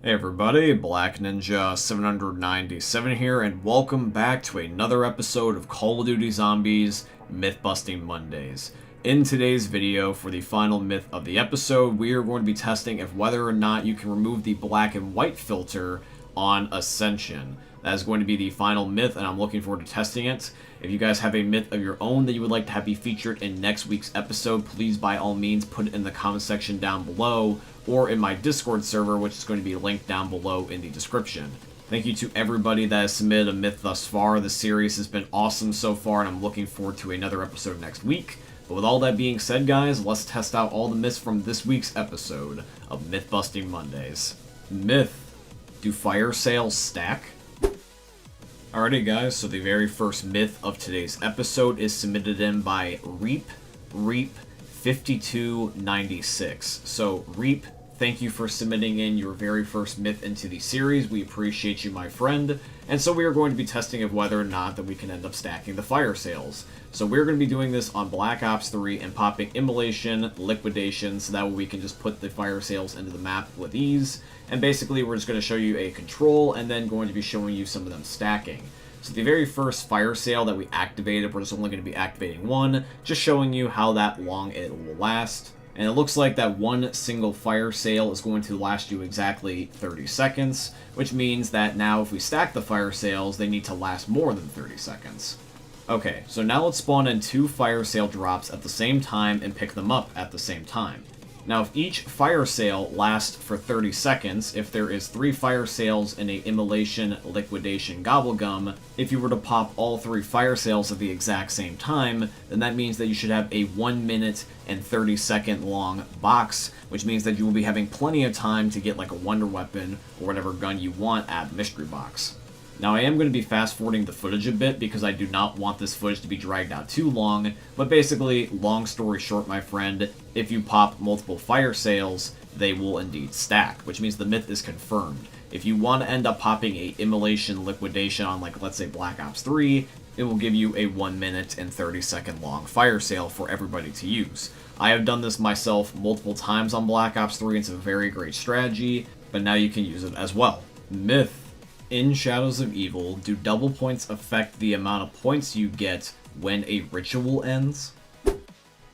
Hey everybody, Black Ninja 797 here, and welcome back to another episode of Call of Duty Zombies Myth-Busting Mondays. In today's video, for the final myth of the episode, we are going to be testing if whether or not you can remove the black and white filter on Ascension. That is going to be the final myth, and I'm looking forward to testing it. If you guys have a myth of your own that you would like to have be featured in next week's episode, please by all means put it in the comment section down below, or in my Discord server, which is going to be linked down below in the description. Thank you to everybody that has submitted a myth thus far. The series has been awesome so far, and I'm looking forward to another episode next week. But with all that being said, guys, let's test out all the myths from this week's episode of Myth-Busting Mondays. Myth: do fire sales stack? Alrighty guys, so the very first myth of today's episode is submitted in by Reap 5296. So Reap, thank you for submitting in your very first myth into the series. We appreciate you, my friend. And so we are going to be testing of whether or not that we can end up stacking the fire sales. So we're going to be doing this on Black Ops 3 and popping Immolation, Liquidation, so that way we can just put the fire sales into the map with ease. And basically we're just going to show you a control and then going to be showing you some of them stacking. So the very first fire sale that we activated, we're just only going to be activating one, just showing you how that long it will last. And it looks like that one single fire sale is going to last you exactly 30 seconds, which means that now if we stack the fire sales, they need to last more than 30 seconds. Okay, so now let's spawn in 2 fire sale drops at the same time and pick them up at the same time. Now, if each fire sale lasts for 30 seconds, if there is 3 fire sales in a Immolation, Liquidation, Gobblegum, if you were to pop all 3 fire sales at the exact same time, then that means that you should have a 1 minute and 30 second long box, which means that you will be having plenty of time to get like a wonder weapon or whatever gun you want at mystery box. Now, I am going to be fast-forwarding the footage a bit because I do not want this footage to be dragged out too long, but basically, long story short, my friend, if you pop multiple fire sales, they will indeed stack, which means the myth is confirmed. If you want to end up popping a Immolation, Liquidation on, like, let's say Black Ops 3, it will give you a 1 minute and 30 second long fire sale for everybody to use. I have done this myself multiple times on Black Ops 3, it's a very great strategy, but now you can use it as well. Myth: in Shadows of Evil, do double points affect the amount of points you get when a ritual ends?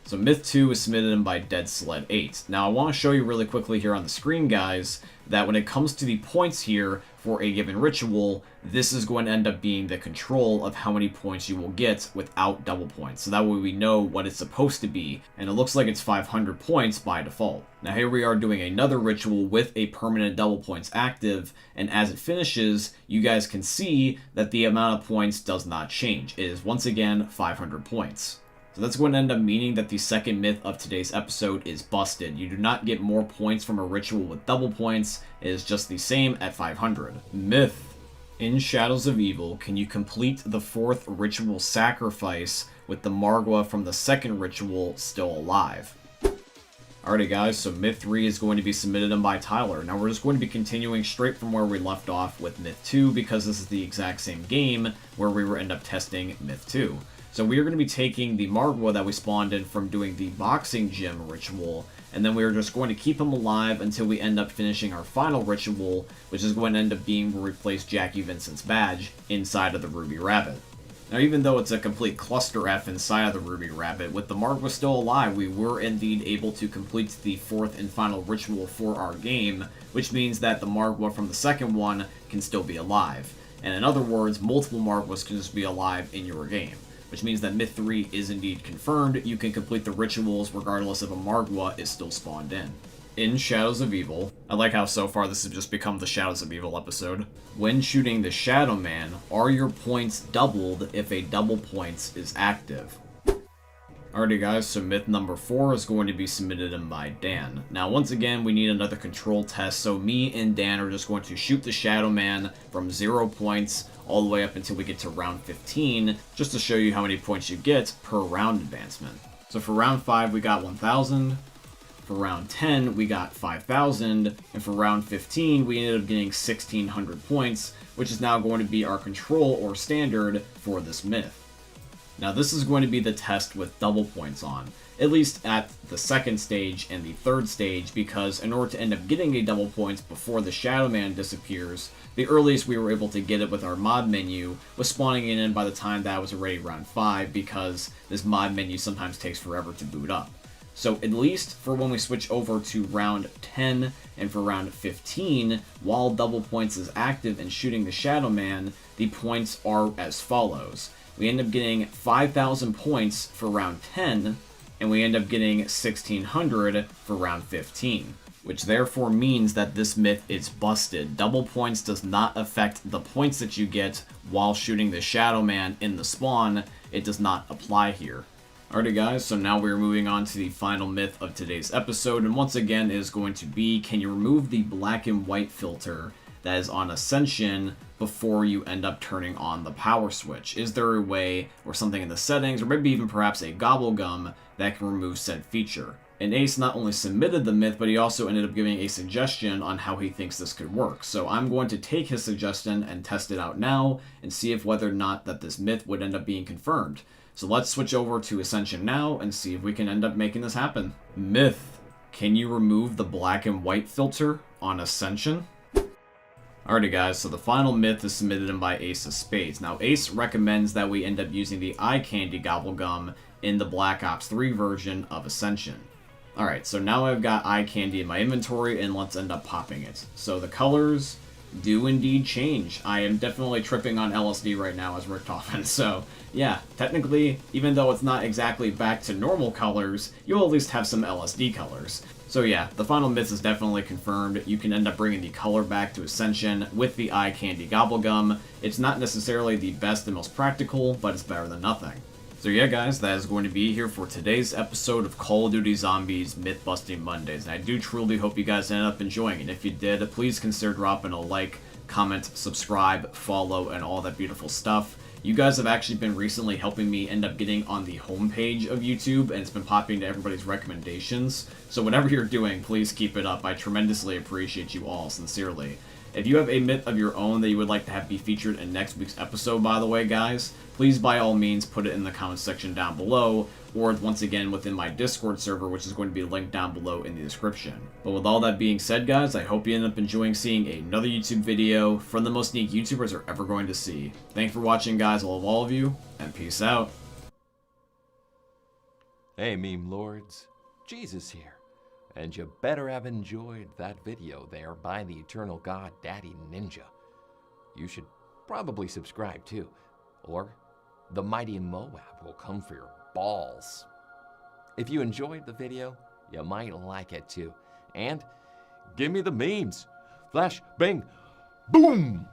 So Myth 2 is submitted in by Dead Sled 8. Now I want to show you really quickly here on the screen, guys, that when it comes to the points here for a given ritual, this is going to end up being the control of how many points you will get without double points. So that way we know what it's supposed to be, and it looks like it's 500 points by default. Now here we are doing another ritual with a permanent double points active, and as it finishes, you guys can see that the amount of points does not change. It is once again 500 points. So that's going to end up meaning that the second myth of today's episode is busted. You do not get more points from a ritual with double points. It is just the same at 500. Myth: in Shadows of Evil, can you complete the 4th ritual sacrifice with the Margwa from the second ritual still alive? Alrighty guys, so Myth 3 is going to be submitted in by Tyler. Now we're just going to be continuing straight from where we left off with Myth 2 because this is the exact same game where we will end up testing Myth 2. So we are going to be taking the Margwa that we spawned in from doing the boxing gym ritual, and then we are just going to keep him alive until we end up finishing our final ritual, which is going to end up being where we place Jackie Vincent's badge inside of the Ruby Rabbit. Now even though it's a complete cluster F inside of the Ruby Rabbit, with the Margwa still alive, we were indeed able to complete the 4th and final ritual for our game, which means that the Margwa from the second one can still be alive. And in other words, multiple Margwas can just be alive in your game, which means that Myth 3 is indeed confirmed. You can complete the rituals regardless if a Margwa is still spawned in. In Shadows of Evil, I like how so far this has just become the Shadows of Evil episode. When shooting the Shadow Man, are your points doubled if a double points is active? Alrighty guys, so myth number 4 is going to be submitted in by Dan. Now once again, we need another control test, so me and Dan are just going to shoot the Shadow Man from 0 points all the way up until we get to round 15, just to show you how many points you get per round advancement. So for round 5 we got 1,000, for round 10 we got 5,000, and for round 15 we ended up getting 1,600 points, which is now going to be our control or standard for this myth. Now this is going to be the test with double points on, at least at the second stage and the third stage, because in order to end up getting a double points before the Shadow Man disappears, the earliest we were able to get it with our mod menu was spawning it in by the time that was already round 5, because this mod menu sometimes takes forever to boot up. So at least for when we switch over to round 10 and for round 15, while double points is active and shooting the Shadow Man, the points are as follows. We end up getting 5,000 points for round 10, and we end up getting 1,600 for round 15. Which therefore means that this myth is busted. Double points does not affect the points that you get while shooting the Shadow Man in the spawn. It does not apply here. Alrighty guys, so now we're moving on to the final myth of today's episode, and once again is going to be, can you remove the black and white filter that is on Ascension before you end up turning on the power switch? Is there a way, or something in the settings, or maybe even perhaps a gobblegum that can remove said feature? And Ace not only submitted the myth, but he also ended up giving a suggestion on how he thinks this could work. So I'm going to take his suggestion and test it out now and see if whether or not that this myth would end up being confirmed. So let's switch over to Ascension now and see if we can end up making this happen. Myth, can you remove the black and white filter on Ascension? Alrighty guys, so the final myth is submitted in by Ace of Spades. Now Ace recommends that we end up using the eye candy gobblegum in the Black Ops 3 version of Ascension. Alright, so now I've got eye candy in my inventory, and let's end up popping it. So the colors do indeed change. I am definitely tripping on LSD right now as Rick talking, so yeah, technically, even though it's not exactly back to normal colors, you'll at least have some LSD colors. So yeah, the final myth is definitely confirmed. You can end up bringing the color back to Ascension with the eye candy gobblegum. It's not necessarily the best and most practical, but it's better than nothing. So yeah guys, that is going to be here for today's episode of Call of Duty Zombies Myth-Busting Mondays. And I do truly hope you guys ended up enjoying it. If you did, please consider dropping a like, comment, subscribe, follow, and all that beautiful stuff. You guys have actually been recently helping me end up getting on the homepage of YouTube, and it's been popping to everybody's recommendations. So whatever you're doing, please keep it up. I tremendously appreciate you all, sincerely. If you have a myth of your own that you would like to have be featured in next week's episode, by the way, guys, please by all means put it in the comments section down below, or once again within my Discord server, which is going to be linked down below in the description. But with all that being said, guys, I hope you end up enjoying seeing another YouTube video from the most unique YouTubers are ever going to see. Thanks for watching, guys. I love all of you, and peace out. Hey, meme lords, Jesus here. And you better have enjoyed that video there by the Eternal God Daddy Ninja. You should probably subscribe too, or the mighty Moab will come for your balls. If you enjoyed the video, you might like it too. And give me the memes. Flash, bang, boom!